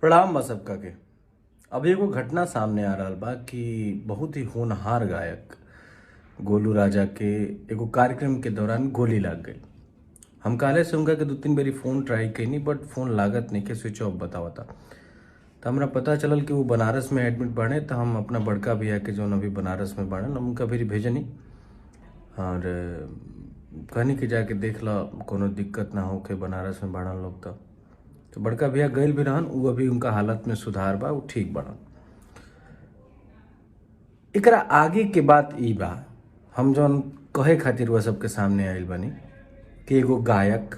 प्रणाम बा सबका के। अभी एगो घटना सामने आ रहल बा कि बहुत ही होनहार गायक गोलू राजा के एगो कार्यक्रम के दौरान गोली लाग गई। हम काले से उनका के 2-3 बेरी फोन ट्राई कैनी बट फोन लागत नहीं के स्विच ऑफ बतावता। तो हमरा पता चलल कि वो बनारस में एडमिट बाड़े। तो हम अपना बड़का भैया के जौन अभी बनारस में बाड़न उनका भी भेजनी और कहनी कि जाके देख ला कोनो दिक्कत ना हो के बनारस में बाड़न लोग। तो बड़का भैया गइल भी रहन, उ अभी उनका हालत में सुधार बा, उ ठीक बाड़न। एकरा आगे के बात ई बा, हम जौन कहे खातिर वह सबके सामने आइल बानी कि एगो गायक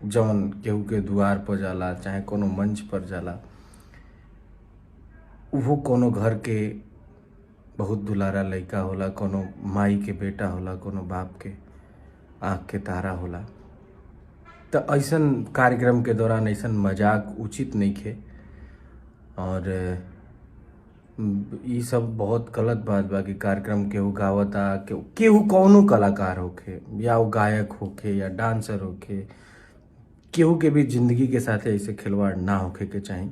जौन केहू के दुआर पर जाला चाहे कोनो मंच पर जाला, उहो कोनो घर के बहुत दुलारा लइका होला, कोनो माई के बेटा होला, कोनो बाप के आँख के तारा होला। तो ऐसन कार्यक्रम के दौरान ऐसन मजाक उचित नहीं खे और ई सब बहुत गलत बात बा कि कार्यक्रम केहू गावता, केहू कौनो कलाकार होखे या वो गायक होखे या डांसर होखे, केहू के भी जिंदगी के साथ ऐसे खिलवाड़ ना होखे के चाही।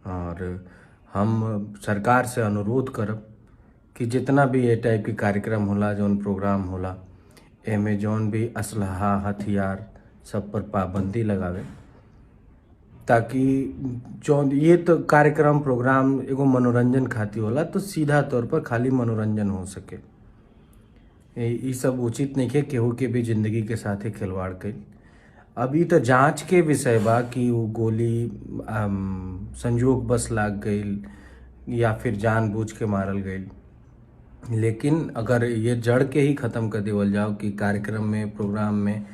और हम सरकार से अनुरोध करब कि जितना भी ये टाइप के कार्यक्रम होला, जौन प्रोग्राम होला, एमे जौन भी असलहा हथियार सब पर पाबंदी लगावे, ताकि जौन ये तो कार्यक्रम प्रोग्राम एगो मनोरंजन खातिर होला, तो सीधा तौर पर खाली मनोरंजन हो सके। ई सब उचित नहीं है केहू के भी जिंदगी के साथ खिलवाड़ कईल। अभी तो जांच के विषय बा कि वो गोली संजोग बस लाग गईल या फिर जानबूझ के मारल गईल। लेकिन अगर ये जड़ के ही ख़त्म कर देवल जाओ कि कार्यक्रम में प्रोग्राम में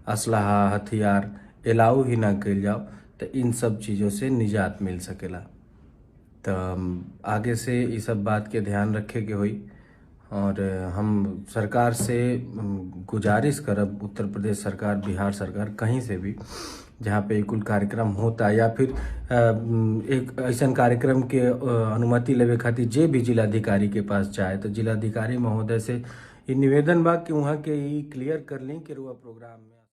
असलहा हथियार अलाउ ही ना कईल जाओ, तो इन सब चीज़ों से निजात मिल सकेला। तो आगे से ये सब बात के ध्यान रखे के होई। और हम सरकार से गुजारिश करब, उत्तर प्रदेश सरकार, बिहार सरकार, कहीं से भी जहाँ पे कुल कार्यक्रम होता या फिर एक ऐसा कार्यक्रम के अनुमति लेवे खातिर जे भी जिलाधिकारी के पास जाए, तो जिलाधिकारी महोदय से ये निवेदन बा कि वहाँ के ई क्लियर कर ली कि रुआ प्रोग्राम में